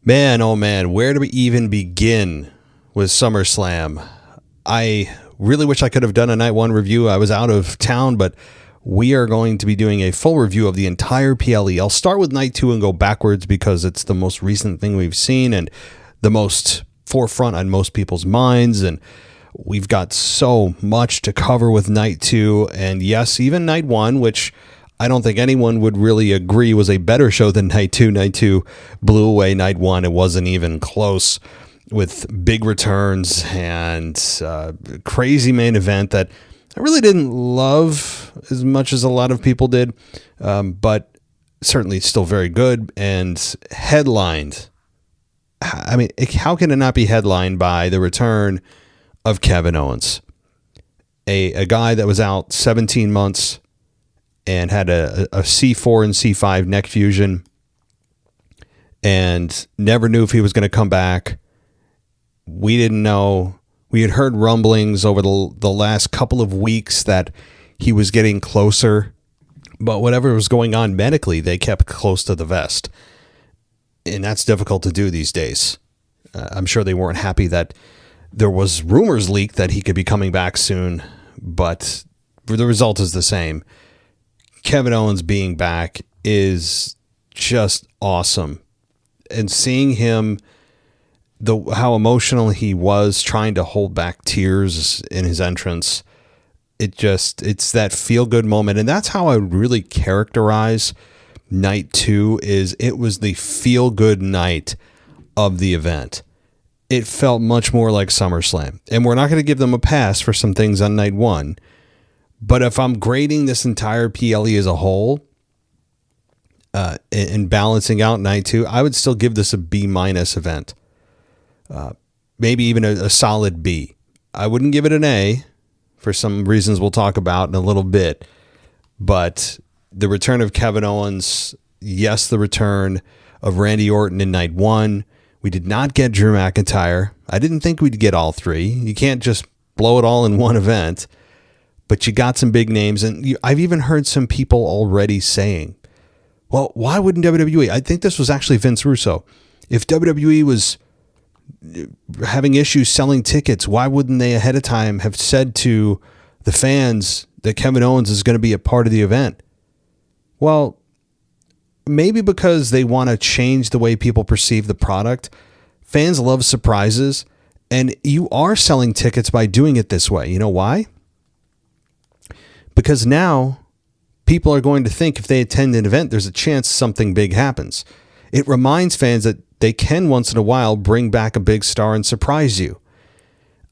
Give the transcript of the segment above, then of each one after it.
Man, oh man, where do we even begin with SummerSlam? I really wish I could have done a night one review. I was out of town, but we are going to be doing a full review of the entire PLE. I'll start with night two and go backwards because it's the most recent thing we've seen and the most forefront on most people's minds. And we've got so much to cover with night two. And yes, even night one, which I don't think anyone would really agree was a better show than night two. Night two blew away night one. It wasn't even close, with big returns and crazy main event that I really didn't love as much as a lot of people did, but certainly still very good and headlined. I mean, how can it not be headlined by the return of Kevin Owens, a guy that was out 17 months and had a C4 and C5 neck fusion and never knew if he was going to come back. We didn't know. We had heard rumblings over the last couple of weeks that he was getting closer, but whatever was going on medically, they kept close to the vest. And that's difficult to do these days. I'm sure they weren't happy that there was rumors leaked that he could be coming back soon, but the result is the same. Kevin Owens being back is just awesome. And seeing him, how emotional he was trying to hold back tears in his entrance, it's that feel-good moment. And that's how I would really characterize night two. It was the feel-good night of the event. It felt much more like SummerSlam. And we're not going to give them a pass for some things on night one. But if I'm grading this entire PLE as a whole and balancing out night two, I would still give this a B- event. Maybe even a solid B. I wouldn't give it an A for some reasons we'll talk about in a little bit. But the return of Kevin Owens, yes, the return of Randy Orton in night one. We did not get Drew McIntyre. I didn't think we'd get all three. You can't just blow it all in one event. But you got some big names. And I've even heard some people already saying, well, why wouldn't WWE? I think this was actually Vince Russo. If WWE was having issues selling tickets, why wouldn't they ahead of time have said to the fans that Kevin Owens is going to be a part of the event? Well, maybe because they want to change the way people perceive the product. Fans love surprises, and you are selling tickets by doing it this way. You know why? Because now people are going to think if they attend an event, there's a chance something big happens. It reminds fans that they can once in a while bring back a big star and surprise you.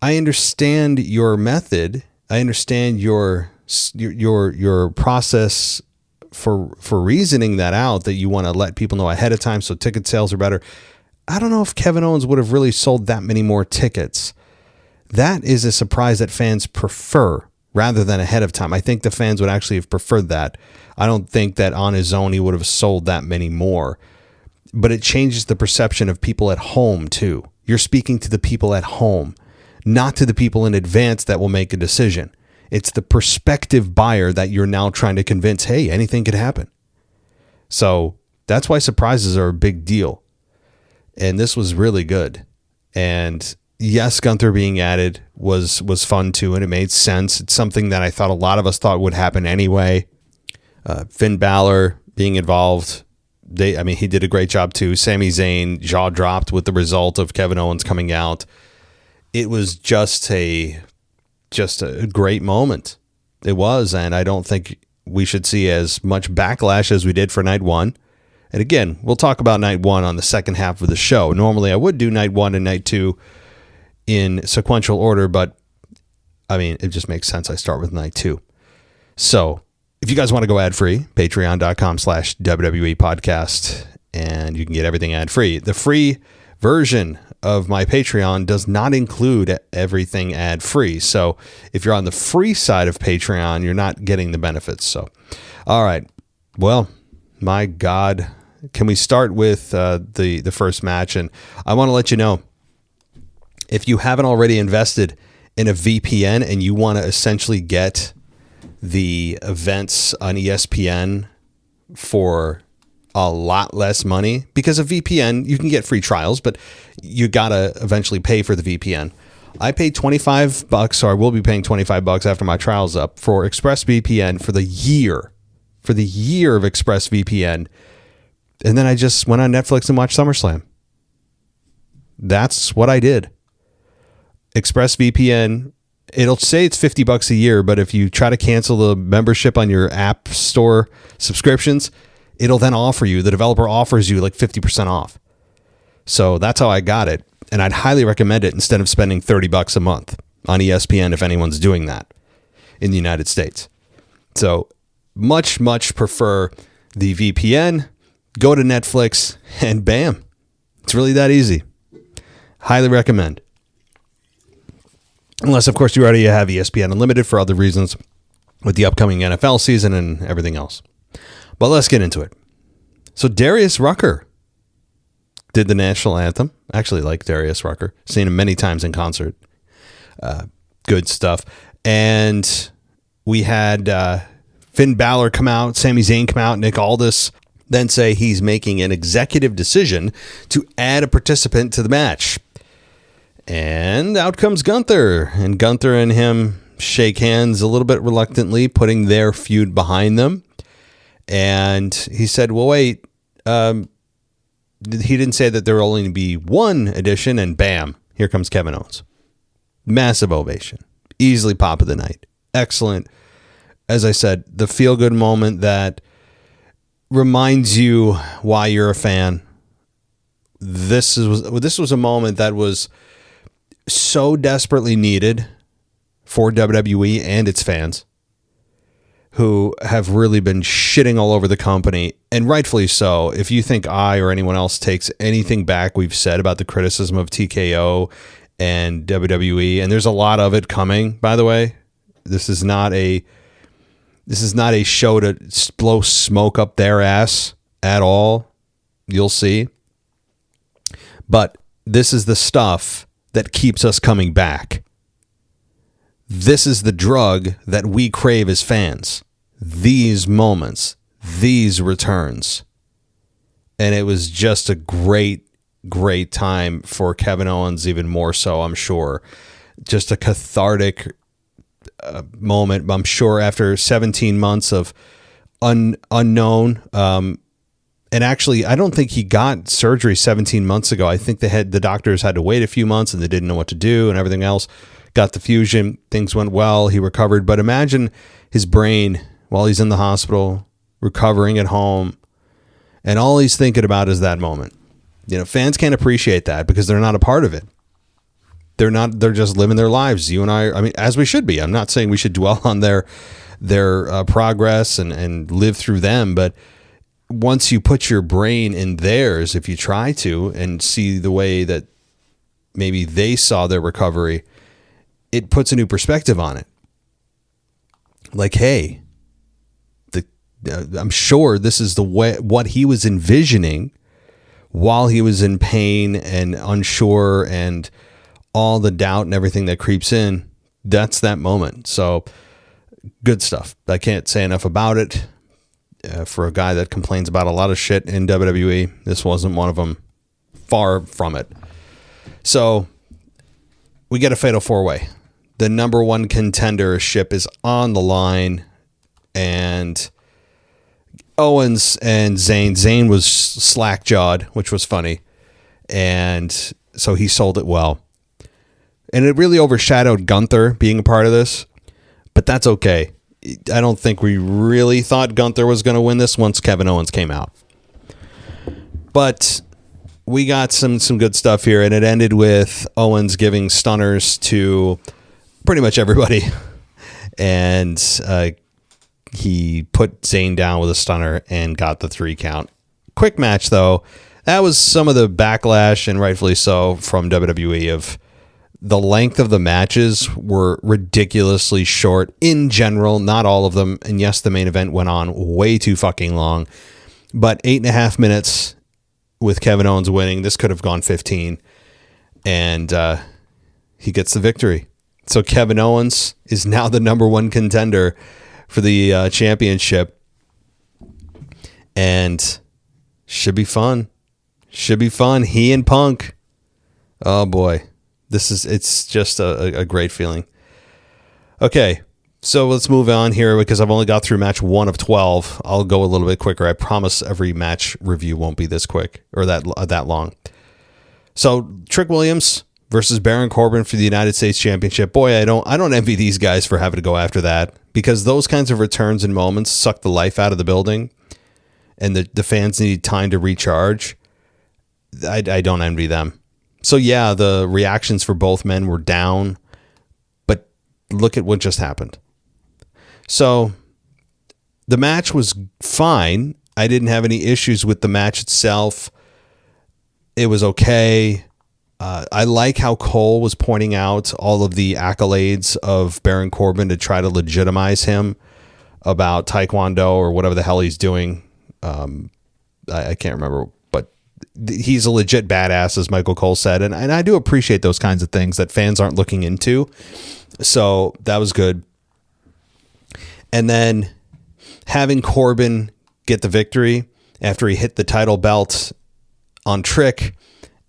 I understand your method. I understand your process for reasoning that out, that you want to let people know ahead of time so ticket sales are better. I don't know if Kevin Owens would have really sold that many more tickets. That is a surprise that fans prefer rather than ahead of time. I think the fans would actually have preferred that. I don't think that on his own he would have sold that many more. But it changes the perception of people at home too. You're speaking to the people at home, not to the people in advance that will make a decision. It's the prospective buyer that you're now trying to convince, hey, anything could happen. So that's why surprises are a big deal. And this was really good. And yes, Gunther being added was fun too, and it made sense. It's something that I thought a lot of us thought would happen anyway. Finn Balor being involved, he did a great job too. Sami Zayn jaw dropped with the result of Kevin Owens coming out. It was just a great moment. It was, and I don't think we should see as much backlash as we did for night one. And again, we'll talk about night one on the second half of the show. Normally I would do night one and night two in sequential order, but I mean, it just makes sense I start with night two. So if you guys want to go ad-free, patreon.com/WWE podcast, and you can get everything ad-free. The free version of my Patreon does not include everything ad-free. So if you're on the free side of Patreon, you're not getting the benefits. So, all right. Well, my God, can we start with the first match? And I want to let you know, if you haven't already invested in a VPN and you want to essentially get the events on ESPN for a lot less money because of VPN. You can get free trials, but you got to eventually pay for the VPN. I paid $25, or I will be paying $25 after my trial's up for ExpressVPN for the year of ExpressVPN. And then I just went on Netflix and watched SummerSlam. That's what I did. ExpressVPN, it'll say it's $50 a year, but if you try to cancel the membership on your app store subscriptions, it'll then offer you, the developer offers you like 50% off. So that's how I got it. And I'd highly recommend it instead of spending $30 a month on ESPN if anyone's doing that in the United States. So much, much prefer the VPN. Go to Netflix and bam. It's really that easy. Highly recommend. Unless, of course, you already have ESPN Unlimited for other reasons with the upcoming NFL season and everything else. But let's get into it. So Darius Rucker did the national anthem. I actually like Darius Rucker. Seen him many times in concert. Good stuff. And we had Finn Balor come out, Sami Zayn come out, Nick Aldis then say he's making an executive decision to add a participant to the match. And out comes Gunther. And Gunther and him shake hands a little bit reluctantly, putting their feud behind them. And he said, well, wait, he didn't say that there will only be one addition, and bam, here comes Kevin Owens. Massive ovation. Easily pop of the night. Excellent. As I said, the feel-good moment that reminds you why you're a fan. This was a moment that was so desperately needed for WWE and its fans, who have really been shitting all over the company, and rightfully so. If you think I or anyone else takes anything back we've said about the criticism of TKO and WWE, and there's a lot of it coming, by the way. This is not a show to blow smoke up their ass at all. You'll see. But this is the stuff that keeps us coming back. This is the drug that we crave as fans. These moments, these returns. And it was just a great, great time for Kevin Owens, even more so, I'm sure. Just a cathartic moment, I'm sure, after 17 months of unknown. And actually, I don't think he got surgery 17 months ago. I think the doctors had to wait a few months and they didn't know what to do and everything else. Got the fusion. Things went well. He recovered. But imagine his brain while he's in the hospital, recovering at home, and all he's thinking about is that moment. You know, fans can't appreciate that because they're not a part of it. They're just living their lives. You and I mean, as we should be. I'm not saying we should dwell on their progress and live through them, but once you put your brain in theirs, if you try to, and see the way that maybe they saw their recovery, it puts a new perspective on it. Like, hey, I'm sure this is the way what he was envisioning while he was in pain and unsure and all the doubt and everything that creeps in. That's that moment. So good stuff. I can't say enough about it. For a guy that complains about a lot of shit in WWE, this wasn't one of them. Far from it. So we get a fatal four-way. The number one contendership is on the line, and Owens and Zayn. Zayn was slack-jawed, which was funny, and so he sold it well. And it really overshadowed Gunther being a part of this, but that's okay. I don't think we really thought Gunther was going to win this once Kevin Owens came out. But we got some good stuff here, and it ended with Owens giving stunners to pretty much everybody. And he put Zayn down with a stunner and got the 3 count. Quick match, though. That was some of the backlash, and rightfully so, from WWE of the length of the matches were ridiculously short in general, not all of them. And yes, the main event went on way too fucking long, but 8.5 minutes with Kevin Owens winning. This could have gone 15, and he gets the victory. So Kevin Owens is now the number one contender for the championship. And Should be fun. Should be fun. He and Punk. Oh boy. It's just a great feeling. Okay. So let's move on here because I've only got through match 1 of 12. I'll go a little bit quicker. I promise every match review won't be this quick or that long. So Trick Williams versus Baron Corbin for the United States Championship. Boy, I don't envy these guys for having to go after that because those kinds of returns and moments suck the life out of the building and the fans need time to recharge. I don't envy them. So yeah, the reactions for both men were down, but look at what just happened. So the match was fine. I didn't have any issues with the match itself. It was okay. I like how Cole was pointing out all of the accolades of Baron Corbin to try to legitimize him about Taekwondo or whatever the hell he's doing. I can't remember, but he's a legit badass, as Michael Cole said. And I do appreciate those kinds of things that fans aren't looking into. So that was good. And then having Corbin get the victory after he hit the title belt on Trick,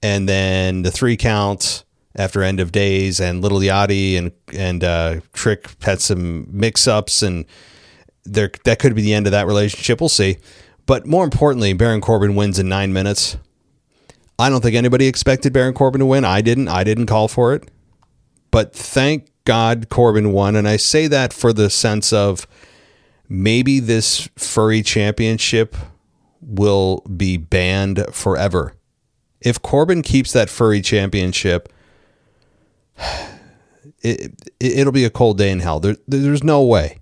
and then the 3 count after End of Days, and Little Yachty and Trick had some mix-ups, and that could be the end of that relationship. We'll see. But more importantly, Baron Corbin wins in 9 minutes. I don't think anybody expected Baron Corbin to win. I didn't call for it. But thank God Corbin won, and I say that for the sense of maybe this furry championship will be banned forever. If Corbin keeps that furry championship, it'll be a cold day in hell. There's no way.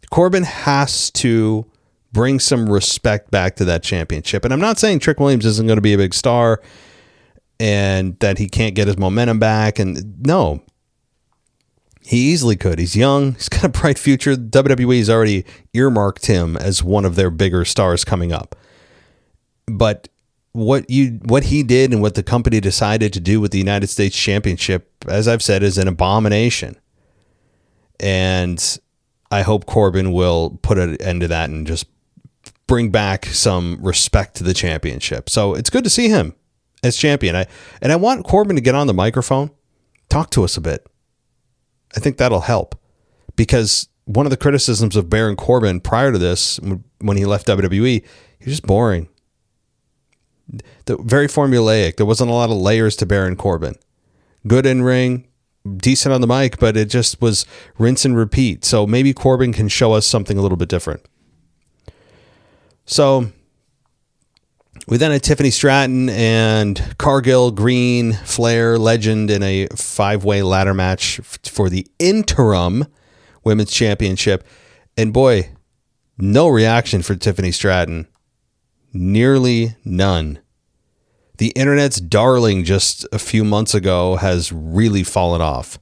Corbin has to bring some respect back to that championship. And I'm not saying Trick Williams isn't going to be a big star and that he can't get his momentum back. And no, he easily could. He's young. He's got a bright future. WWE's already earmarked him as one of their bigger stars coming up. But what he did and what the company decided to do with the United States Championship, as I've said, is an abomination. And I hope Corbin will put an end to that and just bring back some respect to the championship. So it's good to see him as champion. I want Corbin to get on the microphone, talk to us a bit. I think that'll help, because one of the criticisms of Baron Corbin prior to this, when he left WWE, he was just boring. Very formulaic. There wasn't a lot of layers to Baron Corbin. Good in ring, decent on the mic, but it just was rinse and repeat. So maybe Corbin can show us something a little bit different. So we then had Tiffany Stratton and Cargill, Green, Flair, Legend in a 5-way ladder match for the Interim Women's Championship. And boy, no reaction for Tiffany Stratton. Nearly none. The internet's darling just a few months ago has really fallen off.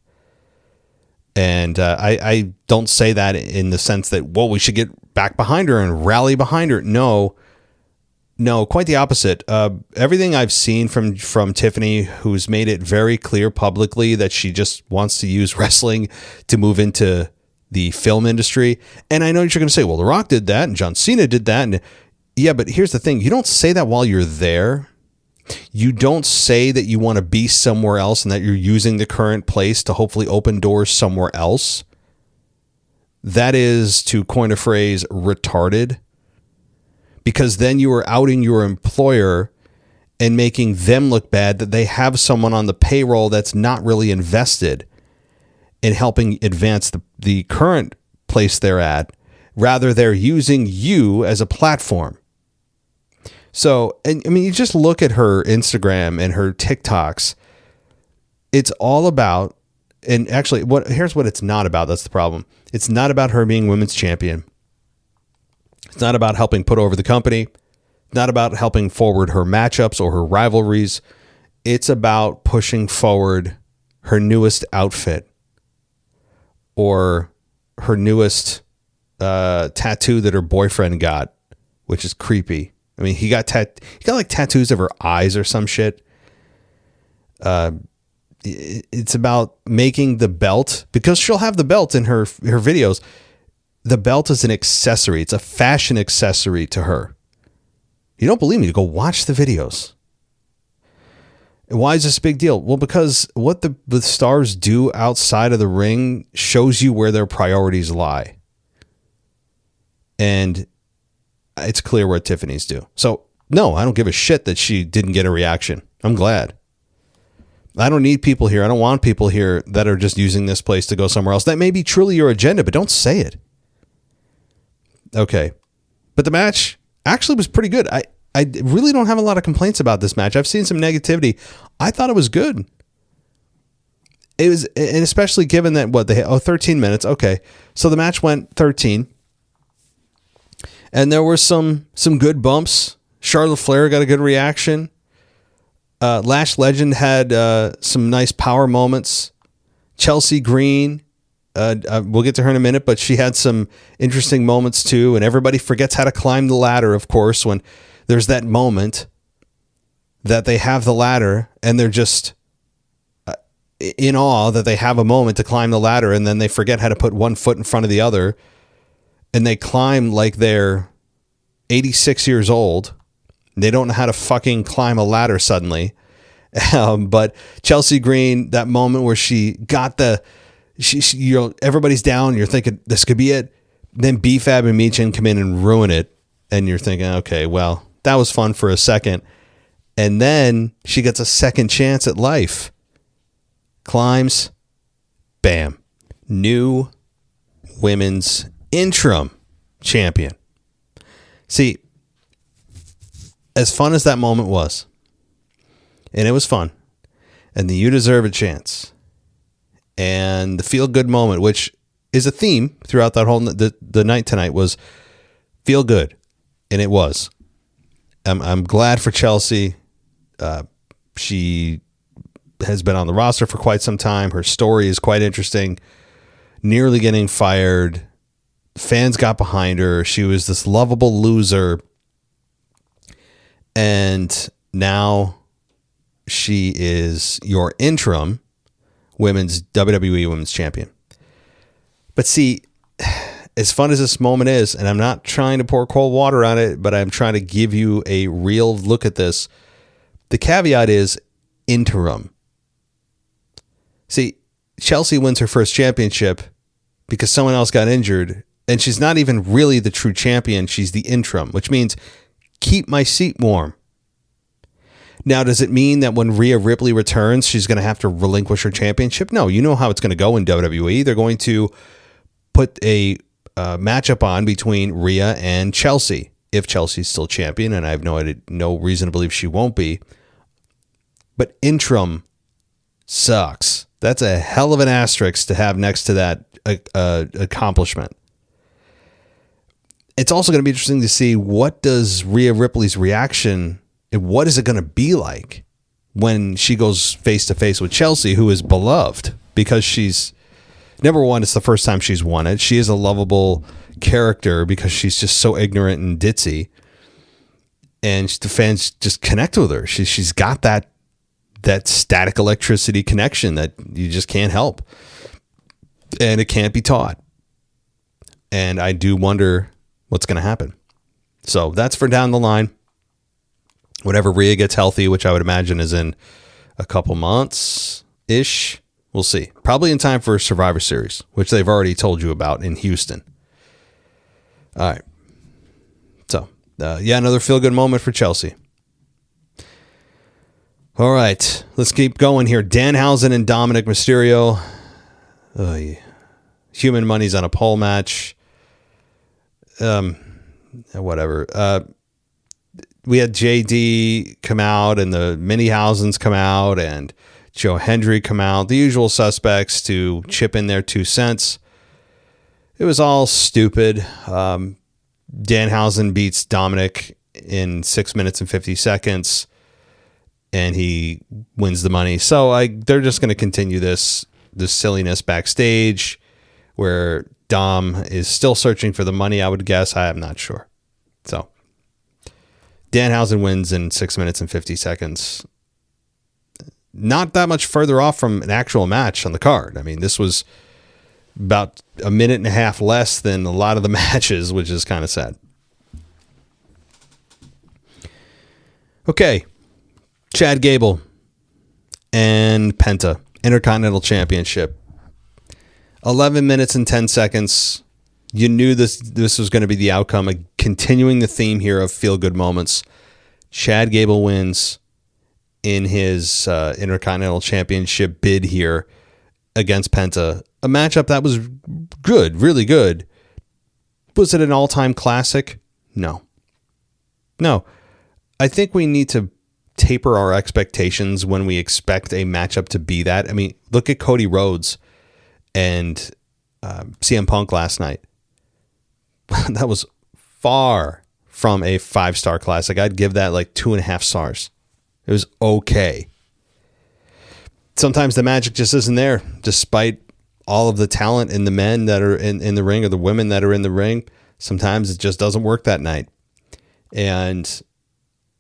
And I don't say that in the sense that, well, we should get back behind her and rally behind her. No, quite the opposite. Everything I've seen from Tiffany, who's made it very clear publicly that she just wants to use wrestling to move into the film industry. And I know you're going to say, well, The Rock did that and John Cena did that. And yeah, but here's the thing. You don't say that while you're there. You don't say that you want to be somewhere else and that you're using the current place to hopefully open doors somewhere else. That is, to coin a phrase, retarded. Because then you are outing your employer and making them look bad that they have someone on the payroll that's not really invested in helping advance the current place they're at. Rather, they're using you as a platform. So, and I mean, you just look at her Instagram and her TikToks. It's all about, and actually, here's what it's not about. That's the problem. It's not about her being women's champion. It's not about helping put over the company. It's not about helping forward her matchups or her rivalries. It's about pushing forward her newest outfit or her newest tattoo that her boyfriend got, which is creepy. I mean, he got like tattoos of her eyes or some shit. It's about making the belt, because she'll have the belt in her videos. The belt is an accessory. It's a fashion accessory to her. You don't believe me? Go watch the videos. Why is this a big deal? Well, because what the stars do outside of the ring shows you where their priorities lie. And it's clear what Tiffany's do. So, no, I don't give a shit that she didn't get a reaction. I'm glad. I don't need people here. I don't want people here that are just using this place to go somewhere else. That may be truly your agenda, but don't say it. Okay. But the match actually was pretty good. I really don't have a lot of complaints about this match. I've seen some negativity. I thought it was good. It was, and especially given that 13 minutes. Okay. So the match went 13. And there were some good bumps. Charlotte Flair got a good reaction. Lash Legend had some nice power moments. Chelsea Green, we'll get to her in a minute, but she had some interesting moments too. And everybody forgets how to climb the ladder, of course, when there's that moment that they have the ladder and they're just in awe that they have a moment to climb the ladder, and then they forget how to put one foot in front of the other, and they climb like they're 86 years old. They don't know how to fucking climb a ladder suddenly. But Chelsea Green, that moment where she got everybody's down. You're thinking this could be it. Then B-Fab and Michin come in and ruin it. And you're thinking, okay, well, that was fun for a second. And then she gets a second chance at life. Climbs. Bam. New women's interim champion. See, as fun as that moment was, and it was fun, and the You Deserve a Chance, and the feel good moment, which is a theme throughout that whole the night tonight, was feel good, and it was. I'm glad for Chelsea. She has been on the roster for quite some time. Her story is quite interesting. Nearly getting fired. Fans got behind her. She was this lovable loser. And now she is your interim WWE Women's Champion. But see, as fun as this moment is, and I'm not trying to pour cold water on it, but I'm trying to give you a real look at this. The caveat is interim. See, Chelsea wins her first championship because someone else got injured, and she's not even really the true champion. She's the interim, which means keep my seat warm. Now, does it mean that when Rhea Ripley returns, she's going to have to relinquish her championship? No, you know how it's going to go in WWE. They're going to put a matchup on between Rhea and Chelsea, if Chelsea's still champion, and I have no reason to believe she won't be. But interim sucks. That's a hell of an asterisk to have next to that accomplishment. It's also going to be interesting to see what does Rhea Ripley's reaction, and what is it going to be like when she goes face to face with Chelsea, who is beloved because she's, number one, it's the first time she's won it. She is a lovable character because she's just so ignorant and ditzy, and the fans just connect with her. She's got that static electricity connection that you just can't help, and it can't be taught. And I do wonder what's going to happen. So that's for down the line. Whenever Rhea gets healthy, which I would imagine is in a couple months-ish, we'll see. Probably in time for Survivor Series, which they've already told you about in Houston. All right. So, another feel-good moment for Chelsea. All right. Let's keep going here. Danhausen and Dominic Mysterio. Human Money's on a pole match. Whatever. We had JD come out and the Minniehausens come out and Joe Hendry come out. The usual suspects to chip in their 2 cents. It was all stupid. Danhausen beats Dominic in 6 minutes and 50 seconds. And he wins the money. So they're just going to continue this silliness backstage where Dom is still searching for the money, I would guess. I am not sure. So Danhausen wins in 6 minutes and 50 seconds. Not that much further off from an actual match on the card. I mean, this was about a minute and a half less than a lot of the matches, which is kind of sad. Okay. Chad Gable and Penta, Intercontinental Championship. 11 minutes and 10 seconds. You knew this was going to be the outcome, continuing the theme here of feel-good moments. Chad Gable wins in his Intercontinental Championship bid here against Penta. A matchup that was good, really good. Was it an all-time classic? No. I think we need to taper our expectations when we expect a matchup to be that. I mean, look at Cody Rhodes and CM Punk last night. That was far from a 5-star classic. I'd give that like 2.5 stars. It was okay. Sometimes the magic just isn't there, despite all of the talent in the men that are in the ring or the women that are in the ring. Sometimes it just doesn't work that night. And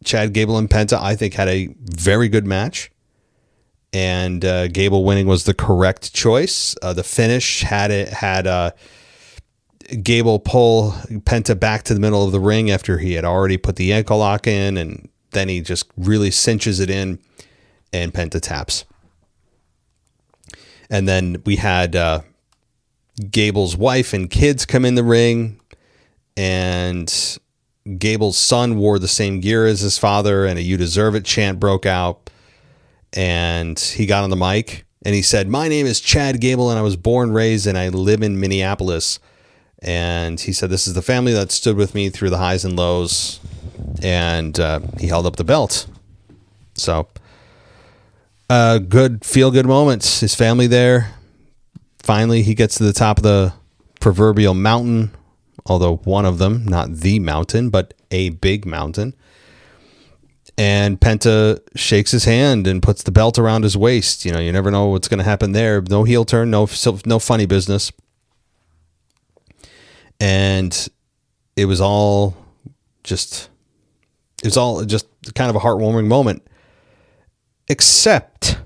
Chad Gable and Penta, I think, had a very good match. And Gable winning was the correct choice. The finish had Gable pull Penta back to the middle of the ring after he had already put the ankle lock in, and then he just really cinches it in, and Penta taps. And then we had Gable's wife and kids come in the ring, and Gable's son wore the same gear as his father, and a "You deserve it" chant broke out. And he got on the mic and he said, "My name is Chad Gable and I was born, raised, and I live in Minneapolis." And he said, "This is the family that stood with me through the highs and lows." And he held up the belt. So good, feel-good moments. His family there. Finally, he gets to the top of the proverbial mountain, although one of them, not the mountain, but a big mountain. And Penta shakes his hand and puts the belt around his waist. You know, you never know what's going to happen there. No heel turn, no funny business. And it was all just kind of a heartwarming moment. Except,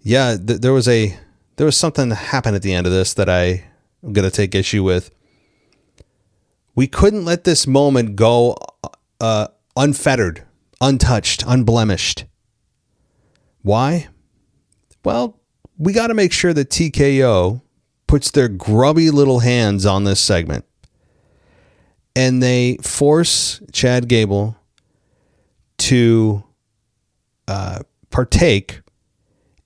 yeah, there was something that happened at the end of this that I'm going to take issue with. We couldn't let this moment go unfettered, untouched, unblemished. Why? Well, we got to make sure that TKO puts their grubby little hands on this segment. And they force Chad Gable to partake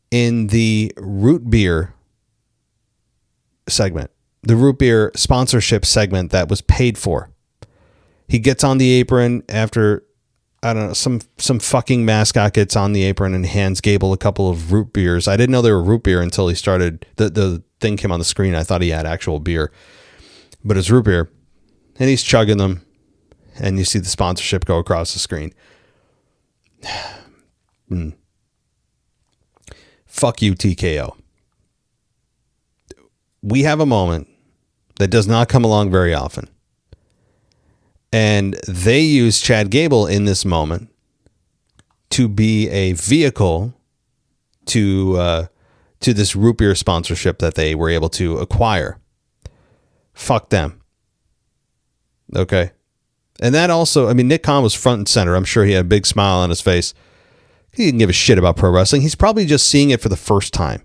in the root beer segment, the root beer sponsorship segment that was paid for. He gets on the apron after, I don't know, some fucking mascot gets on the apron and hands Gable a couple of root beers. I didn't know they were root beer until he started, the thing came on the screen. I thought he had actual beer, but it's root beer. And he's chugging them, and you see the sponsorship go across the screen. Fuck you, TKO. We have a moment that does not come along very often. And they use Chad Gable in this moment to be a vehicle to this root beer sponsorship that they were able to acquire. Fuck them. Okay. And that also, I mean, Nick Khan was front and center. I'm sure he had a big smile on his face. He didn't give a shit about pro wrestling. He's probably just seeing it for the first time.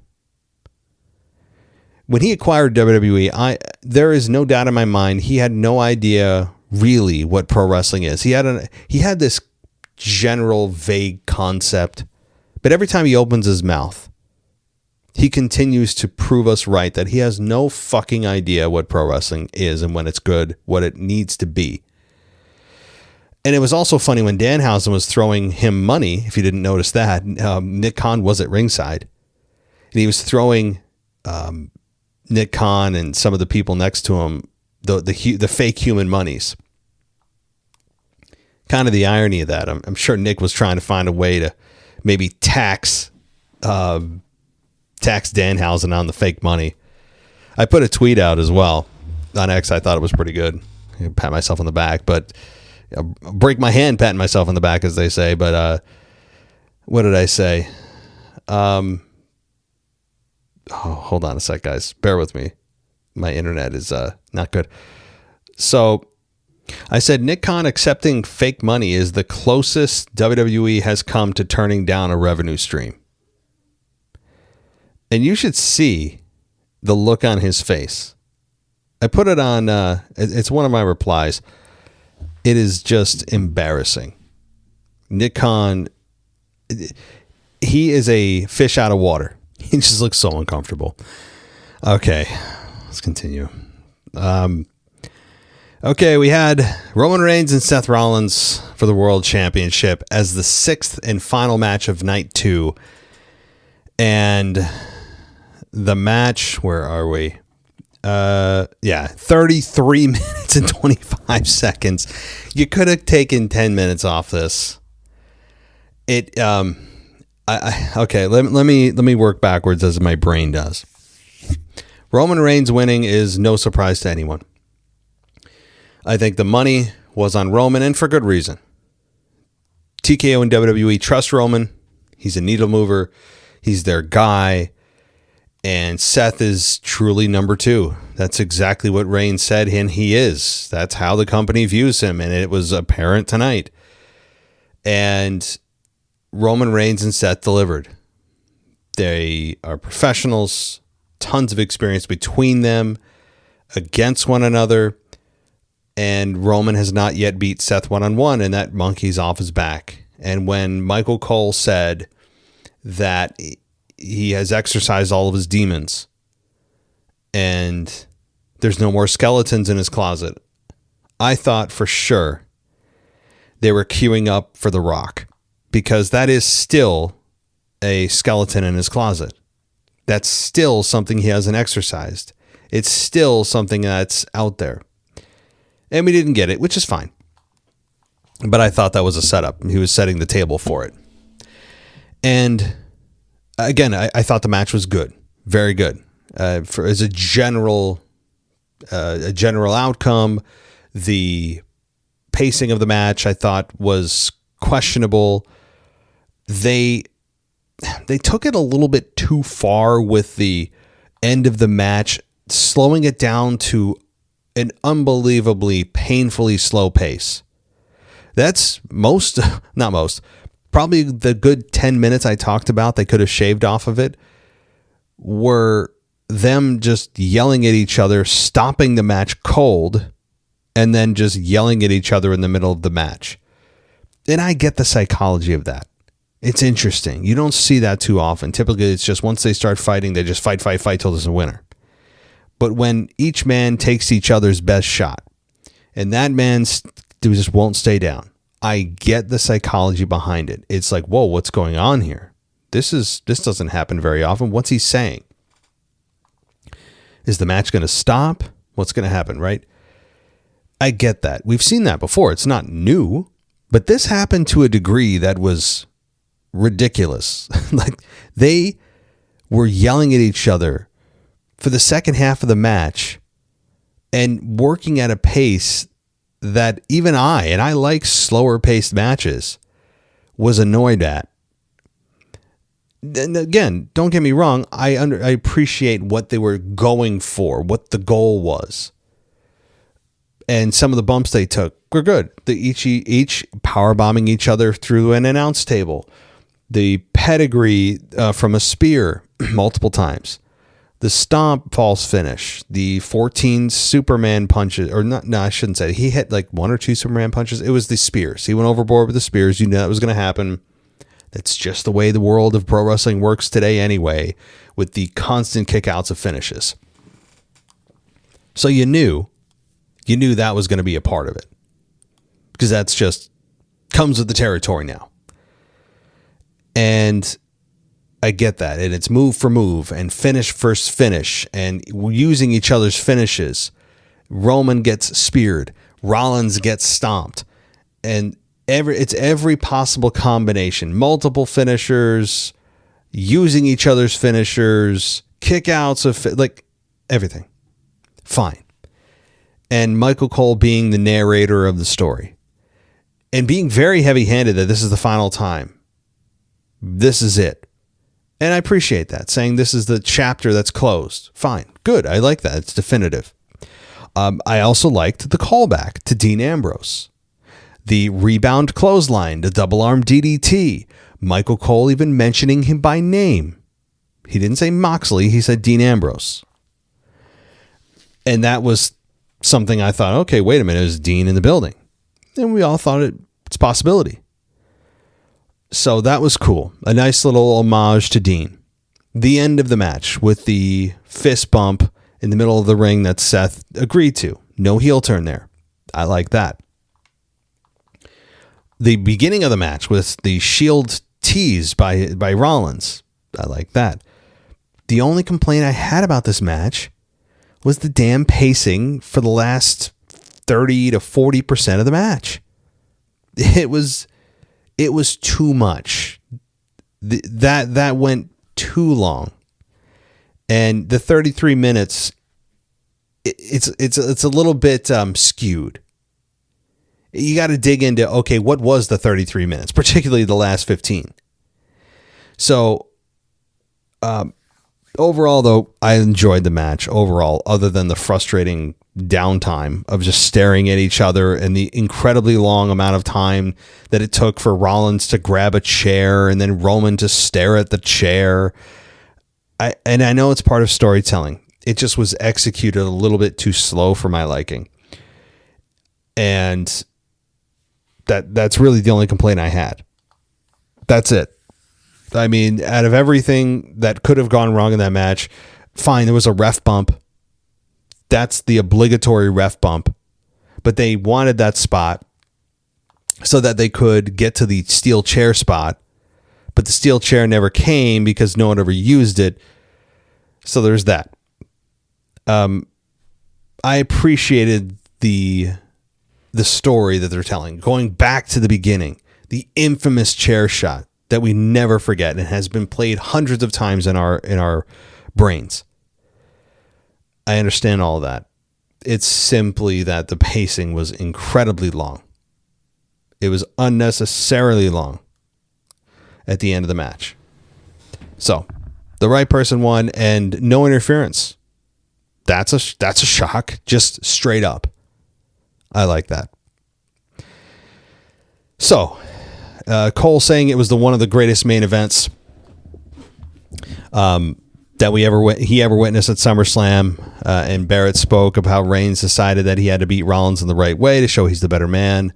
When he acquired WWE, there is no doubt in my mind he had no idea really what pro wrestling is. He had this general vague concept, but every time he opens his mouth, he continues to prove us right that he has no fucking idea what pro wrestling is and when it's good, what it needs to be. And it was also funny when Danhausen was throwing him money. If you didn't notice that, Nick Khan was at ringside, and he was throwing Nick Khan and some of the people next to him the fake human monies. Kind of the irony of that. I'm sure Nick was trying to find a way to maybe tax Danhausen on the fake money. I put a tweet out as well on X. I thought it was pretty good. I pat myself on the back, but break my hand patting myself on the back, as they say. But what did I say? Hold on a sec, guys. Bear with me. My internet is not good. So I said Nick Khan accepting fake money is the closest WWE has come to turning down a revenue stream. And you should see the look on his face. I put it on, it's one of my replies. It is just embarrassing. Nick Khan, he is a fish out of water. He just looks so uncomfortable. Okay, let's continue. Okay, we had Roman Reigns and Seth Rollins for the World Championship as the 6th and final match of night 2. And the match, where are we? 33 minutes and 25 seconds. You could have taken 10 minutes off this. Okay, let me work backwards as my brain does. Roman Reigns winning is no surprise to anyone. I think the money was on Roman, and for good reason. TKO and WWE trust Roman. He's a needle mover. He's their guy. And Seth is truly number 2. That's exactly what Reigns said, and he is. That's how the company views him, and it was apparent tonight. And Roman Reigns and Seth delivered. They are professionals, tons of experience between them, against one another, and Roman has not yet beat Seth one-on-one, and that monkey's off his back. And when Michael Cole said that he has exorcised all of his demons and there's no more skeletons in his closet, I thought for sure they were queuing up for The Rock, because that is still a skeleton in his closet. That's still something he hasn't exorcised. It's still something that's out there. And we didn't get it, which is fine. But I thought that was a setup. He was setting the table for it. And again, I thought the match was good. Very good. As a general outcome, the pacing of the match I thought was questionable. They took it a little bit too far with the end of the match, slowing it down to an unbelievably painfully slow pace. That's probably the good 10 minutes I talked about they could have shaved off of it were them just yelling at each other, stopping the match cold, and then just yelling at each other in the middle of the match. And I get the psychology of that. It's interesting. You don't see that too often. Typically, it's just once they start fighting, they just fight till there's a winner. But when each man takes each other's best shot, and that man just won't stay down, I get the psychology behind it. It's like, whoa, what's going on here? This doesn't happen very often. What's he saying? Is the match going to stop? What's going to happen, right? I get that. We've seen that before. It's not new, but this happened to a degree that was ridiculous. Like, they were yelling at each other for the second half of the match and working at a pace that even I like slower paced matches, was annoyed at. And again, don't get me wrong. I appreciate what they were going for, what the goal was. And some of the bumps they took were good. Each power bombing each other through an announce table. The pedigree from a spear multiple times. The stomp false finish, the 14 Superman punches, or not, no, I shouldn't say it. He hit like 1 or 2 Superman punches. It was the spears. He went overboard with the spears. You knew that was going to happen. That's just the way the world of pro wrestling works today anyway, with the constant kickouts of finishes. So you knew that was going to be a part of it, because that's just comes with the territory now. And I get that. And it's move for move and finish first finish and using each other's finishes. Roman gets speared. Rollins gets stomped. And it's every possible combination. Multiple finishers, using each other's finishers, kickouts of like everything. Fine. And Michael Cole being the narrator of the story. And being very heavy-handed that this is the final time. This is it. And I appreciate that, saying this is the chapter that's closed. Fine. Good. I like that. It's definitive. I also liked the callback to Dean Ambrose. The rebound clothesline, the double arm DDT. Michael Cole even mentioning him by name. He didn't say Moxley, he said Dean Ambrose. And that was something I thought, okay, wait a minute, it was Dean in the building. And we all thought it's a possibility. So that was cool. A nice little homage to Dean. The end of the match with the fist bump in the middle of the ring that Seth agreed to. No heel turn there. I like that. The beginning of the match with the Shield tease by Rollins. I like that. The only complaint I had about this match was the damn pacing for the last 30 to 40% of the match. It was too much. That went too long. And the 33 minutes, it's a little bit skewed. You got to dig into, okay, what was the 33 minutes, particularly the last 15. So, overall, though, I enjoyed the match overall, other than the frustrating downtime of just staring at each other and the incredibly long amount of time that it took for Rollins to grab a chair and then Roman to stare at the chair. I know it's part of storytelling. It just was executed a little bit too slow for my liking. And that's really the only complaint I had. That's it. I mean, out of everything that could have gone wrong in that match, fine, there was a ref bump. That's the obligatory ref bump. But they wanted that spot so that they could get to the steel chair spot. But the steel chair never came because no one ever used it. So there's that. I appreciated the story that they're telling, going back to the beginning, the infamous chair shot that we never forget and has been played hundreds of times in our brains. I understand all of that. It's simply that the pacing was incredibly long. It was unnecessarily long at the end of the match. So the right person won and no interference. That's a shock, just straight up. I like that. So, Cole saying it was one of the greatest main events that he ever witnessed at SummerSlam. And Barrett spoke of how Reigns decided that he had to beat Rollins in the right way to show he's the better man.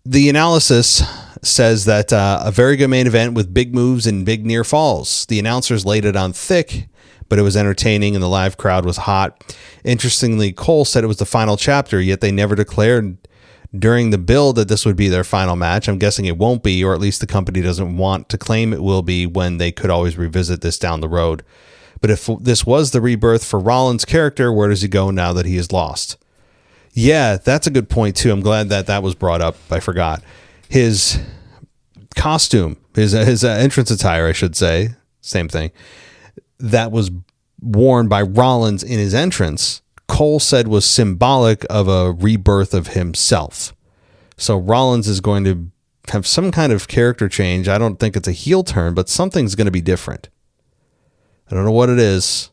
The analysis says that a very good main event with big moves and big near falls. The announcers laid it on thick, but it was entertaining and the live crowd was hot. Interestingly, Cole said it was the final chapter, yet they never declared during the build that this would be their final match. I'm guessing it won't be, or at least the company doesn't want to claim it will be, when they could always revisit this down the road. But if this was the rebirth for Rollins' character, where does he go now that he is lost? Yeah, that's a good point too. I'm glad that was brought up. I forgot. His costume, his entrance attire, I should say, same thing, that was worn by Rollins in his entrance, Cole said was symbolic of a rebirth of himself. So Rollins is going to have some kind of character change. I don't think it's a heel turn, but something's going to be different. I don't know what it is,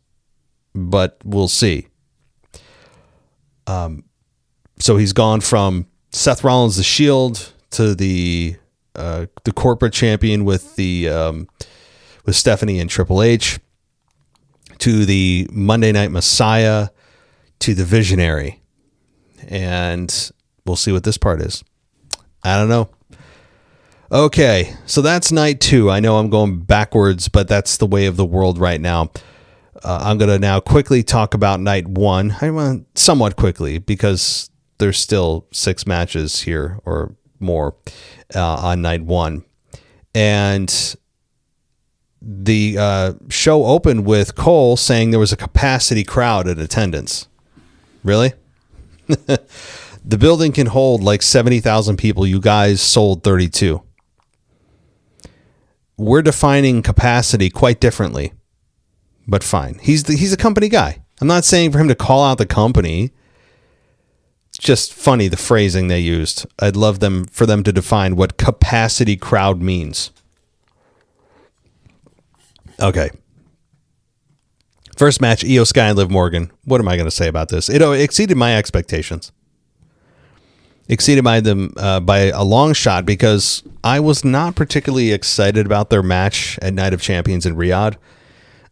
but we'll see. So he's gone from Seth Rollins, the Shield, to the corporate champion with Stephanie and Triple H, to the Monday Night Messiah, to the Visionary. And we'll see what this part is. I don't know. Okay, so that's night 2. I know I'm going backwards, but that's the way of the world right now. I'm going to now quickly talk about night 1. I want somewhat quickly because there's still 6 matches here or more on night 1. And the show opened with Cole saying there was a capacity crowd in attendance. Really? The building can hold like 70,000 people. You guys sold 32. We're defining capacity quite differently, but fine. He's a company guy. I'm not saying for him to call out the company. It's just funny, the phrasing they used. I'd love for them to define what capacity crowd means. Okay. First match, Io Sky and Liv Morgan. What am I going to say about this? It exceeded my expectations. Exceeded by them by a long shot, because I was not particularly excited about their match at Night of Champions in Riyadh.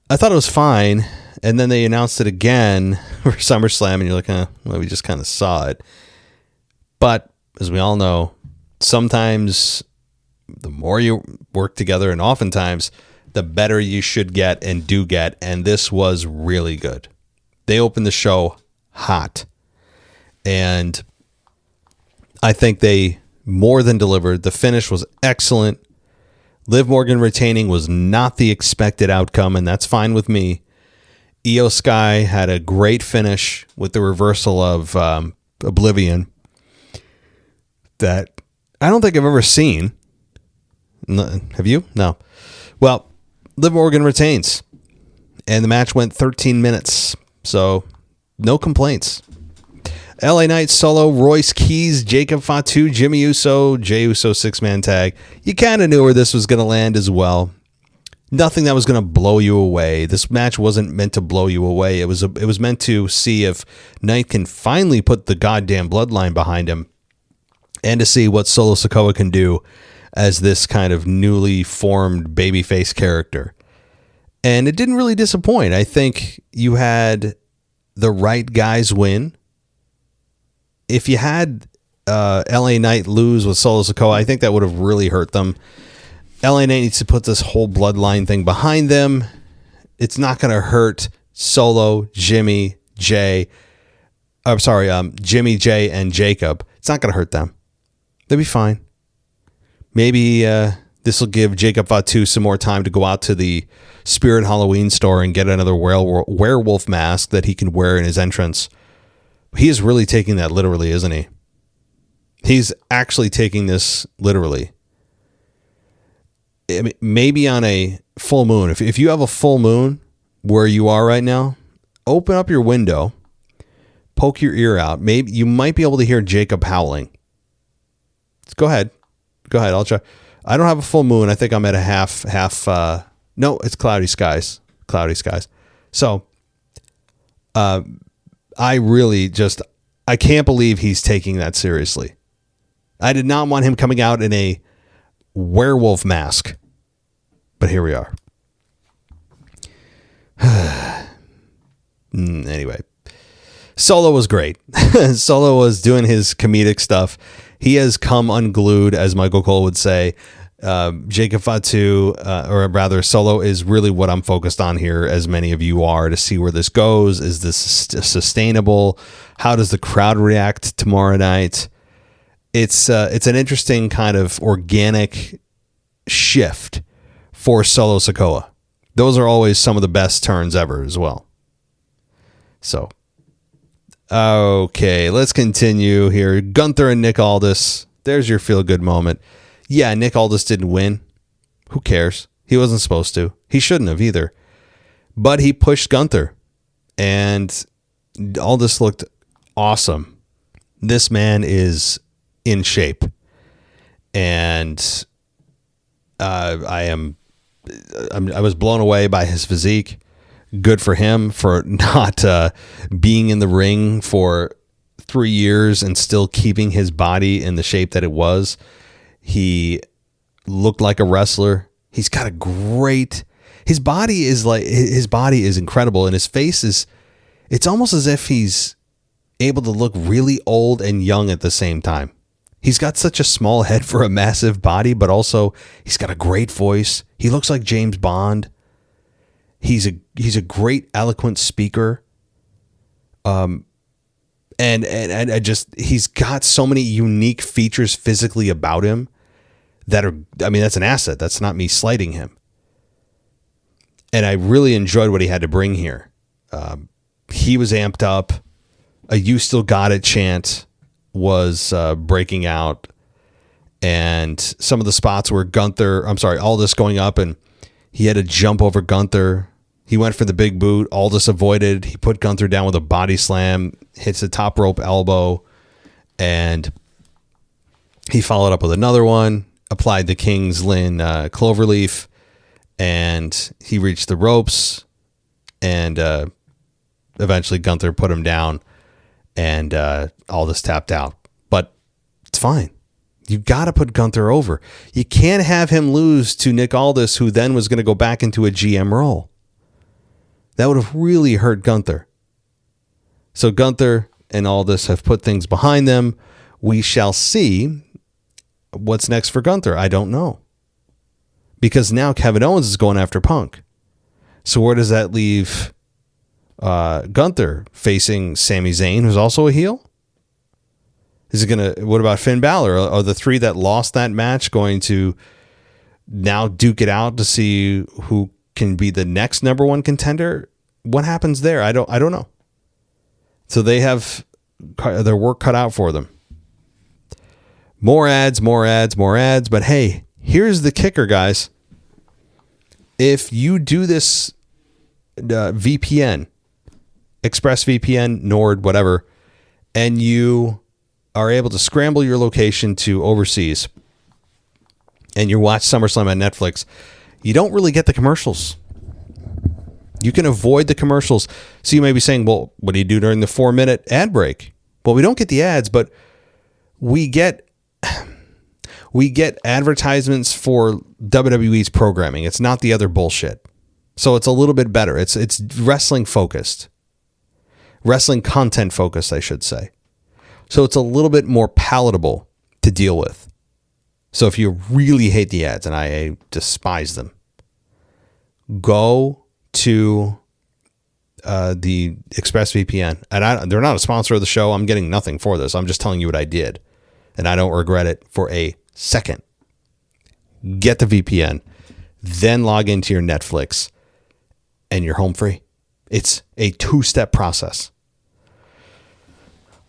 I thought it was fine, and then they announced it again for SummerSlam, and you're like, well, we just kind of saw it. But as we all know, sometimes the more you work together, and oftentimes the better you should get and do get, and this was really good. They opened the show hot, and I think they more than delivered. The finish was excellent. Liv Morgan retaining was not the expected outcome, and that's fine with me. Io Sky had a great finish with the reversal of Oblivion that I don't think I've ever seen. Have you? No. Well, Liv Morgan retains, and the match went 13 minutes, so no complaints. LA Knight, Solo, Royce Keys, Jacob Fatu, Jimmy Uso, Jey Uso 6-man tag. You kind of knew where this was going to land as well. Nothing that was going to blow you away. This match wasn't meant to blow you away. It was meant to see if Knight can finally put the goddamn bloodline behind him, and to see what Solo Sikoa can do as this kind of newly formed babyface character. And it didn't really disappoint. I think you had the right guys win. If you had LA Knight lose with Solo Sikoa, I think that would have really hurt them. LA Knight needs to put this whole bloodline thing behind them. It's not going to hurt Solo, Jimmy, Jay, and Jacob. It's not going to hurt them. They'll be fine. Maybe this will give Jacob Fatu some more time to go out to the Spirit Halloween store and get another werewolf mask that he can wear in his entrance. He is really taking that literally, isn't he? He's actually taking this literally. I mean, maybe on a full moon. If you have a full moon where you are right now, open up your window, poke your ear out. Maybe you might be able to hear Jacob howling. Go ahead. I'll try. I don't have a full moon. I think I'm at a half. No, it's cloudy skies. So, I can't believe he's taking that seriously. I did not want him coming out in a werewolf mask, but here we are. Anyway, Solo was great. Solo was doing his comedic stuff. He has come unglued, as Michael Cole would say. Jacob Fatu, or rather Solo, is really what I'm focused on here, as many of you are, to see where this goes. Is this sustainable? How does the crowd react tomorrow night? It's an interesting kind of organic shift for Solo Sikoa. Those are always some of the best turns ever as well. So, okay, let's continue here. Gunther and Nick Aldis. There's your feel-good moment. Yeah, Nick Aldis didn't win. Who cares? He wasn't supposed to. He shouldn't have either. But he pushed Gunther, and Aldis looked awesome. This man is in shape, and I was blown away by his physique. Good for him for not being in the ring for 3 years and still keeping his body in the shape that it was. He looked like a wrestler. He's got his body is incredible, and his face it's almost as if he's able to look really old and young at the same time. He's got such a small head for a massive body, but also he's got a great voice. He looks like James Bond. He's a great, eloquent speaker. And I just, he's got so many unique features physically about him that's an asset. That's not me slighting him. And I really enjoyed what he had to bring here. He was amped up. A "You Still Got It" chant was breaking out. And some of the spots where Aldis going up and he had to jump over Gunther. He went for the big boot. Aldis avoided. He put Gunther down with a body slam, hits the top rope elbow, and he followed up with another one, applied the King's Lynn cloverleaf, and he reached the ropes. And eventually Gunther put him down, and Aldis tapped out. But it's fine. You got to put Gunther over. You can't have him lose to Nick Aldis, who then was going to go back into a GM role. That would have really hurt Gunther. So Gunther and Aldis have put things behind them. We shall see what's next for Gunther. I don't know. Because now Kevin Owens is going after Punk. So where does that leave Gunther facing Sami Zayn, who's also a heel? Is it what about Finn Balor? Are the three that lost that match going to now duke it out to see who can be the next number one contender? What happens there? I don't know. So they have their work cut out for them. More ads. But hey, here's the kicker, guys. If you do this VPN, ExpressVPN, Nord, whatever, and you are able to scramble your location to overseas and you watch SummerSlam on Netflix, you don't really get the commercials. You can avoid the commercials. So you may be saying, well, what do you do during the 4-minute ad break? Well, we don't get the ads, but we get advertisements for WWE's programming. It's not the other bullshit. So it's a little bit better. It's wrestling focused. Wrestling content focused, I should say. So it's a little bit more palatable to deal with. So if you really hate the ads, and I despise them, go to the ExpressVPN. And they're not a sponsor of the show. I'm getting nothing for this. I'm just telling you what I did. And I don't regret it for a second. Get the VPN, then log into your Netflix, and you're home free. It's a 2-step process.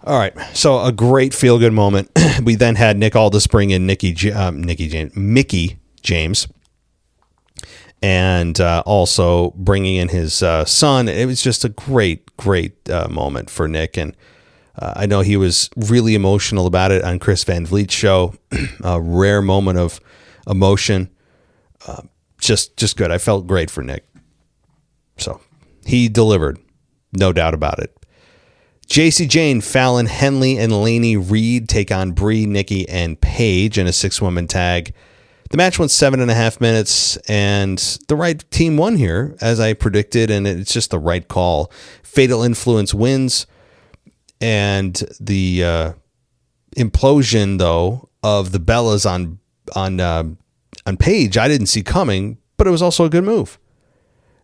All right, so a great feel-good moment. We then had Nick Aldis bring in Mickie James, and also bringing in his son. It was just a great moment for Nick, and I know he was really emotional about it on Chris Van Vliet's show. A rare moment of emotion. Just good. I felt great for Nick. So he delivered, no doubt about it. JC Jane, Fallon, Henley, and Lainey Reed take on Brie, Nikki, and Paige in a 6-woman tag. The match went 7.5 minutes, and the right team won here, as I predicted, and it's just the right call. Fatal Influence wins, and the implosion, though, of the Bellas on Paige, I didn't see coming, but it was also a good move.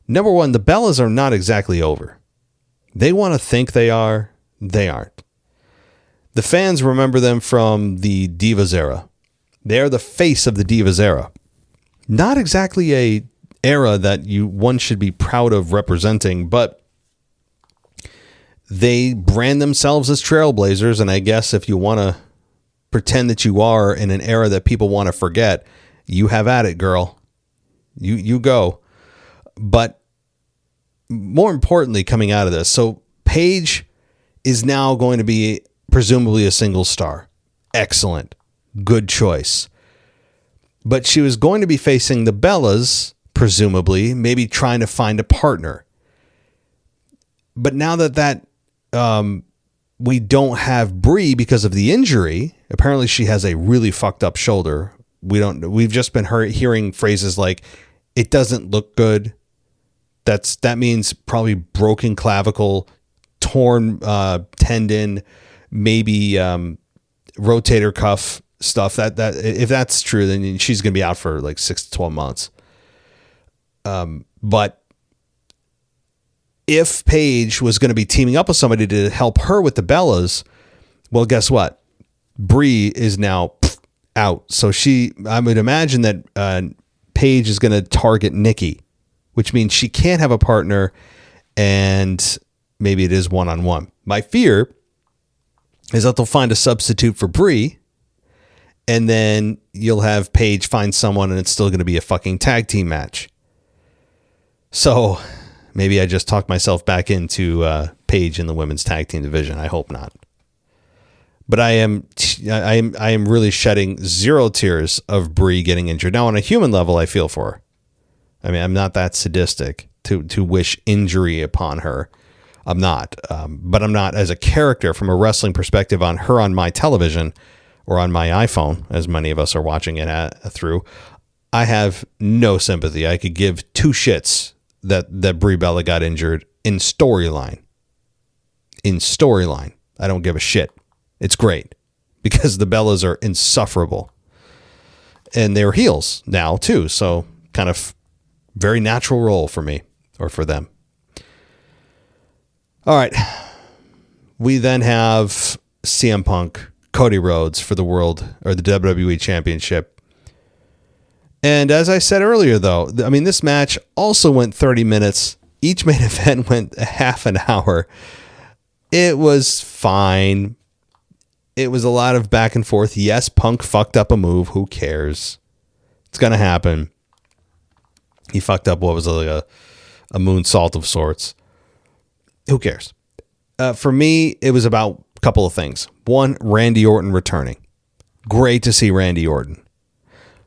Number one, the Bellas are not exactly over. They want to think they are. They aren't. The fans remember them from the Divas era. They are the face of the Divas era. Not exactly a era that one should be proud of representing, but they brand themselves as trailblazers, and I guess if you want to pretend that you are in an era that people want to forget, you have at it, girl. You go. But more importantly, coming out of this, so Paige is now going to be presumably a single star. Excellent. Good choice. But she was going to be facing the Bellas, presumably, maybe trying to find a partner. But now that we don't have Brie because of the injury, apparently she has a really fucked up shoulder. We've just been hearing phrases like, it doesn't look good. That means probably broken clavicle, torn tendon, maybe rotator cuff stuff. That if that's true, then she's going to be out for like 6 to 12 months. But if Paige was going to be teaming up with somebody to help her with the Bellas, well, guess what? Brie is now out. So I would imagine that Paige is going to target Nikki, which means she can't have a partner, and maybe it is one-on-one. My fear is that they'll find a substitute for Brie, and then you'll have Paige find someone, and it's still going to be a fucking tag team match. So maybe I just talked myself back into Paige in the women's tag team division. I hope not. But I am really shedding 0 tears of Brie getting injured. Now, on a human level, I feel for her. I mean, I'm not that sadistic. to wish injury upon her. I'm not, but I'm not as a character from a wrestling perspective on her on my television or on my iPhone, as many of us are watching it through. I have no sympathy. I could give two shits that Brie Bella got injured in storyline. In storyline, I don't give a shit. It's great because the Bellas are insufferable. And they're heels now too, so kind of very natural role for me or for them. All right. We then have CM Punk, Cody Rhodes for the world or the WWE Championship. And as I said earlier, though, I mean, this match also went 30 minutes. Each main event went a half an hour. It was fine. It was a lot of back and forth. Yes, Punk fucked up a move. Who cares? It's going to happen. He fucked up what was like a moonsault of sorts. Who cares? For me, it was about a couple of things. One, Randy Orton returning. Great to see Randy Orton.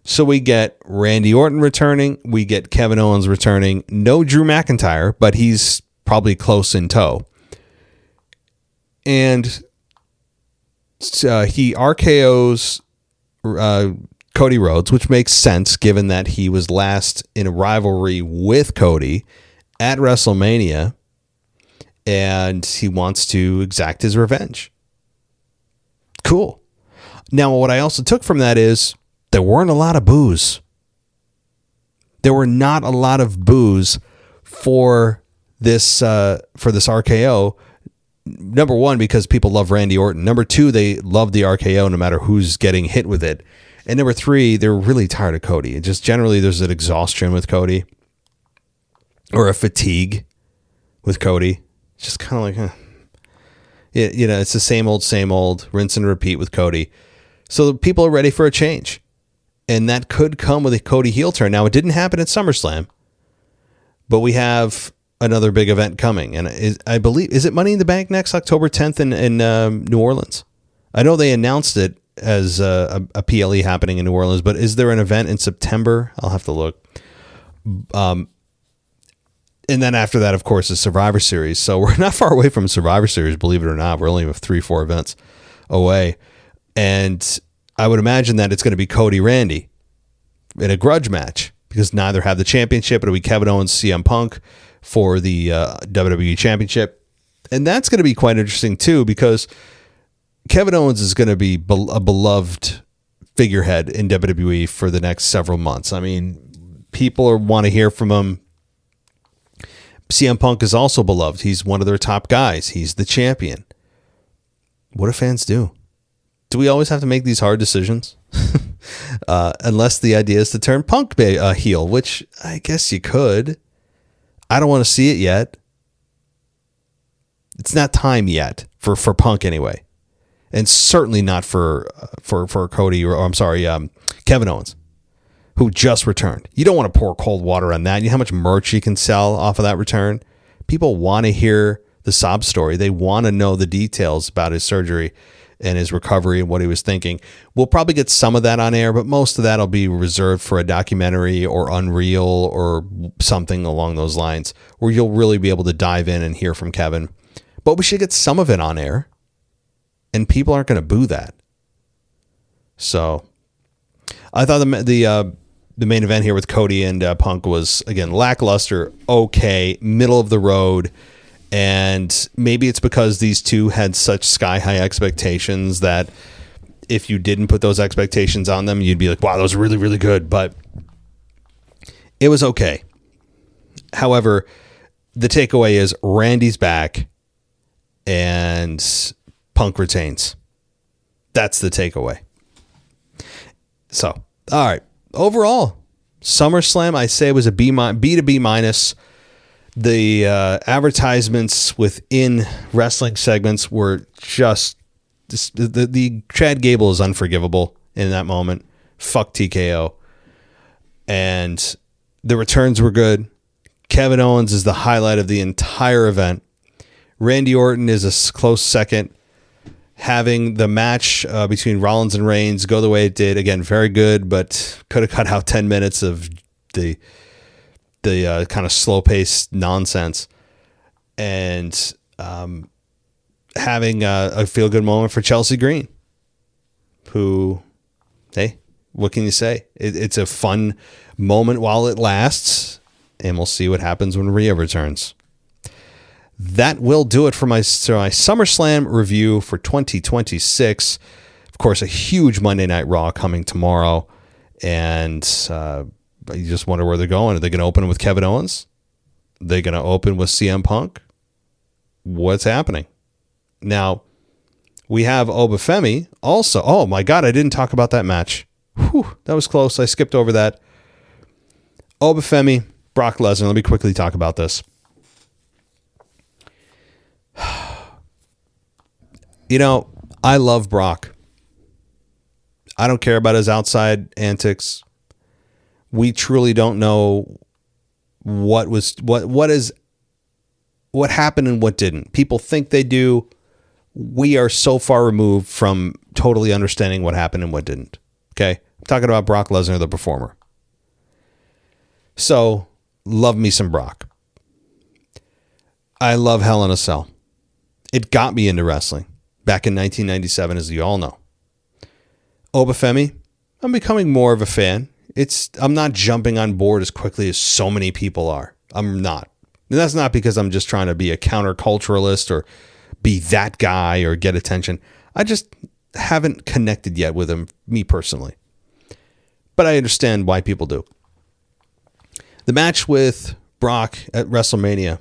So we get Randy Orton returning. We get Kevin Owens returning. No Drew McIntyre, but he's probably close in tow. And he RKO's Cody Rhodes, which makes sense given that he was last in a rivalry with Cody at WrestleMania, and he wants to exact his revenge. Cool. Now, what I also took from that is there weren't a lot of boos. There were not a lot of boos for this RKO. Number one, because people love Randy Orton. Number two, they love the RKO no matter who's getting hit with it. And number three, they're really tired of Cody. Just generally, there's an exhaustion with Cody or a fatigue with Cody. It's just kind of like, it's the same old, rinse and repeat with Cody. So people are ready for a change. And that could come with a Cody heel turn. Now, it didn't happen at SummerSlam, but we have another big event coming. And I believe, is it Money in the Bank next October 10th in New Orleans? I know they announced it as a PLE happening in New Orleans, but is there an event in September? I'll have to look. And then after that, of course, is Survivor Series. So we're not far away from Survivor Series, believe it or not. We're only 3-4 events away. And I would imagine that it's going to be Cody Randy in a grudge match because neither have the championship. It'll be Kevin Owens, CM Punk for the WWE Championship. And that's going to be quite interesting too because Kevin Owens is going to be a beloved figurehead in WWE for the next several months. I mean, people want to hear from him. CM Punk is also beloved. He's one of their top guys. He's the champion. What do fans do? Do we always have to make these hard decisions? Unless the idea is to turn Punk heel, which I guess you could. I don't want to see it yet. It's not time yet for Punk anyway. And certainly not for Cody or I'm sorry, Kevin Owens, who just returned. You don't want to pour cold water on that. You know how much merch you can sell off of that return? People want to hear the sob story. They want to know the details about his surgery and his recovery and what he was thinking. We'll probably get some of that on air, but most of that will be reserved for a documentary or Unreal or something along those lines where you'll really be able to dive in and hear from Kevin. But we should get some of it on air, and people aren't going to boo that. So I thought the main event here with Cody and Punk was, again, lackluster, okay, middle of the road. And maybe it's because these two had such sky-high expectations that if you didn't put those expectations on them, you'd be like, wow, that was really, really good. But it was okay. However, the takeaway is Randy's back and Punk retains. That's the takeaway. So, all right. Overall, SummerSlam, I say, was a B to B minus. The advertisements within wrestling segments were just the Chad Gable is unforgivable in that moment. Fuck TKO. And the returns were good. Kevin Owens is the highlight of the entire event. Randy Orton is a close second. Having the match between Rollins and Reigns go the way it did, again, very good, but could have cut out 10 minutes of the the kind of slow paced nonsense, and having a feel good moment for Chelsea Green, who, hey, what can you say? It's a fun moment while it lasts, and we'll see what happens when Rhea returns. That will do it for my SummerSlam review for 2026. Of course, a huge Monday Night Raw coming tomorrow, and you just wonder where they're going. Are they going to open with Kevin Owens? Are they going to open with CM Punk? What's happening? Now, we have Obafemi also. Oh my God, I didn't talk about that match. Whew, that was close. I skipped over that. Obafemi, Brock Lesnar. Let me quickly talk about this. You know, I love Brock. I don't care about his outside antics. We truly don't know what happened and what didn't. People think they do. We are so far removed from totally understanding what happened and what didn't. Okay? I'm talking about Brock Lesnar, the performer. So, love me some Brock. I love Hell in a Cell. It got me into wrestling back in 1997, as you all know. Obafemi, I'm becoming more of a fan. I'm not jumping on board as quickly as so many people are. I'm not. And that's not because I'm just trying to be a counterculturalist or be that guy or get attention. I just haven't connected yet with him, me personally. But I understand why people do. The match with Brock at WrestleMania,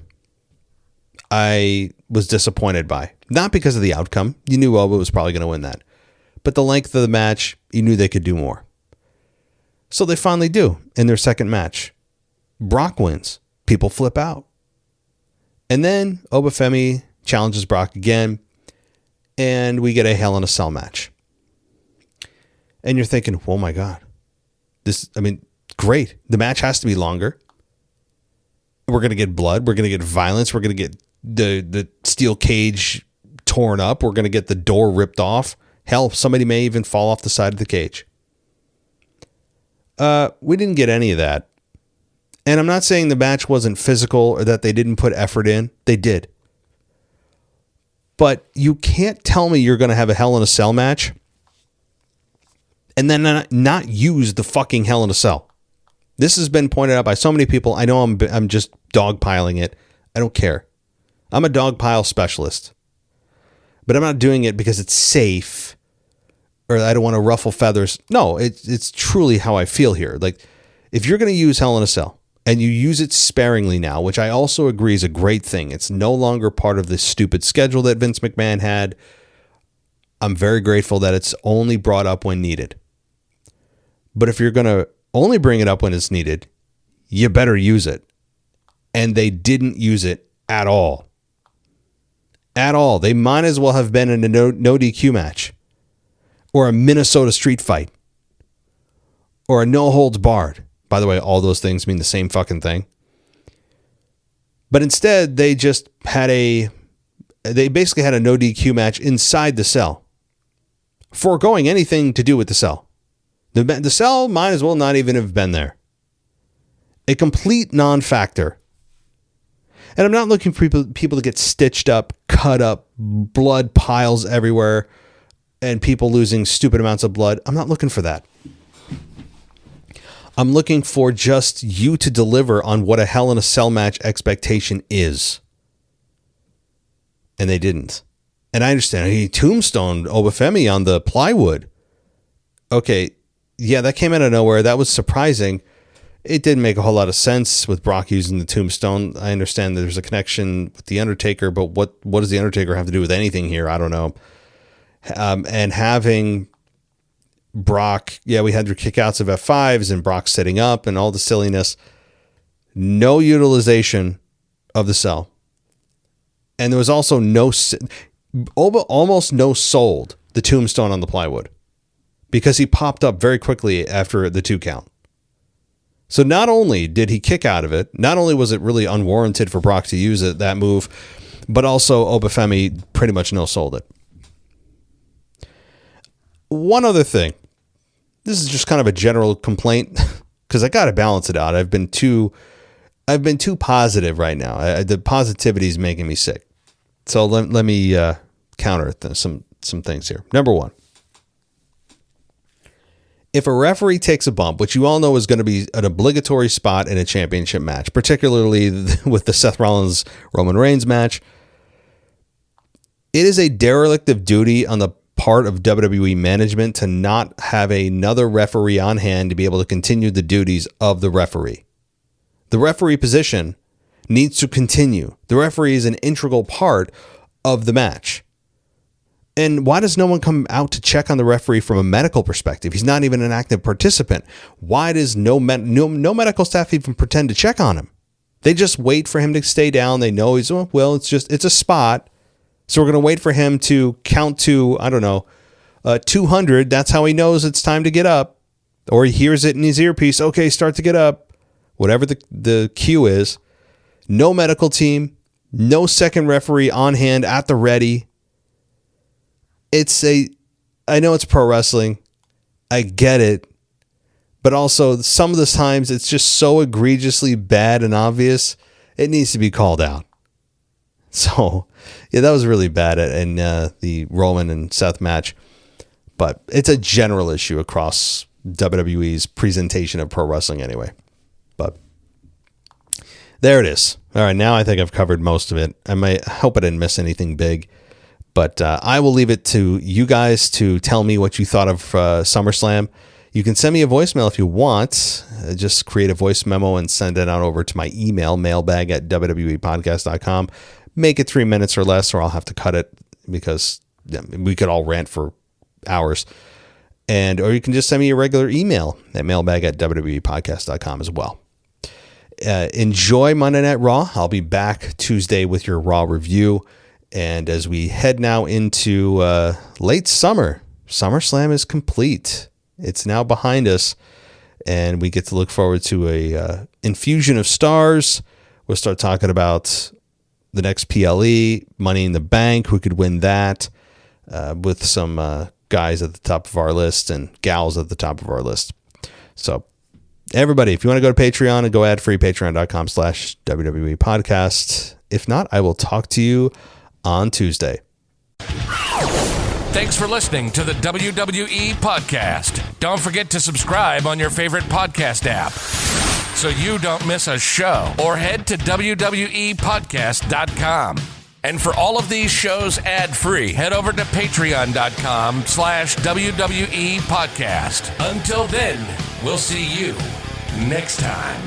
I was disappointed by. Not because of the outcome. You knew Oba was probably going to win that. But the length of the match, you knew they could do more. So they finally do in their second match. Brock wins. People flip out. And then Obafemi challenges Brock again, and we get a Hell in a Cell match. And you're thinking, oh my God. Great. The match has to be longer. We're going to get blood. We're going to get violence. We're going to get the steel cage torn up. We're going to get the door ripped off. Hell, somebody may even fall off the side of the cage. We didn't get any of that. And I'm not saying the match wasn't physical or that they didn't put effort in. They did. But you can't tell me you're going to have a Hell in a Cell match and then not use the fucking Hell in a Cell. This has been pointed out by so many people. I know I'm just dogpiling it. I don't care. I'm a dogpile specialist. But I'm not doing it because it's safe or I don't want to ruffle feathers. No, it's truly how I feel here. Like, if you're going to use Hell in a Cell and you use it sparingly now, which I also agree is a great thing. It's no longer part of this stupid schedule that Vince McMahon had. I'm very grateful that it's only brought up when needed. But if you're going to only bring it up when it's needed, you better use it. And they didn't use it at all. At all. They might as well have been in a no DQ match or a Minnesota street fight or a no holds barred. By the way, all those things mean the same fucking thing. But instead, they basically had a no DQ match inside the cell, foregoing anything to do with the cell. The cell might as well not even have been there. A complete non-factor. And I'm not looking for people to get stitched up, cut up, blood piles everywhere, and people losing stupid amounts of blood. I'm not looking for that. I'm looking for just you to deliver on what a Hell in a Cell match expectation is. And they didn't. And I understand. He tombstoned Obafemi on the plywood. Okay, yeah, that came out of nowhere. That was surprising. It didn't make a whole lot of sense with Brock using the tombstone. I understand that there's a connection with The Undertaker, but what does The Undertaker have to do with anything here? I don't know. And having Brock, yeah, we had your kickouts of F5s and Brock sitting up and all the silliness. No utilization of the cell. And there was also Oba almost no-sold the tombstone on the plywood because he popped up very quickly after the 2 count. So not only did he kick out of it, not only was it really unwarranted for Brock to use that move, but also Obafemi pretty much no-sold it. One other thing. This is just kind of a general complaint because I got to balance it out. I've been too I've been too positive right now. The positivity is making me sick. So let me counter some things here. Number one, if a referee takes a bump, which you all know is going to be an obligatory spot in a championship match, particularly with the Seth Rollins Roman Reigns match, it is a derelict of duty on the part of WWE management to not have another referee on hand to be able to continue the duties of the referee. The referee position needs to continue. The referee is an integral part of the match. And why does no one come out to check on the referee from a medical perspective? He's not even an active participant. Why does no medical staff even pretend to check on him? They just wait for him to stay down. They know it's a spot. So we're going to wait for him to count to, 200. That's how he knows it's time to get up. Or he hears it in his earpiece. Okay, start to get up. Whatever the cue is. No medical team. No second referee on hand at the ready. I know it's pro wrestling. I get it. But also, some of the times it's just so egregiously bad and obvious, it needs to be called out. So, yeah, that was really bad in the Roman and Seth match. But it's a general issue across WWE's presentation of pro wrestling anyway. But there it is. All right, now I think I've covered most of it. I hope I didn't miss anything big. But I will leave it to you guys to tell me what you thought of SummerSlam. You can send me a voicemail if you want. Just create a voice memo and send it out over to my email, mailbag@wwepodcast.com. Make it 3 minutes or less, or I'll have to cut it because we could all rant for hours. Or you can just send me a regular email at mailbag@wwepodcast.com as well. Enjoy Monday Night Raw. I'll be back Tuesday with your Raw review. And as we head now into late summer, SummerSlam is complete. It's now behind us, and we get to look forward to a infusion of stars. We'll start talking about the next PLE, Money in the Bank, who could win that, with some guys at the top of our list and gals at the top of our list. So everybody, if you want to go to Patreon and go ad-free, patreon.com/WWE podcast. If not, I will talk to you on Tuesday. Thanks for listening to the WWE Podcast. Don't forget to subscribe on your favorite podcast app so you don't miss a show, or head to WWEpodcast.com. And for all of these shows ad-free, head over to patreon.com/WWE Podcast. Until then, we'll see you next time.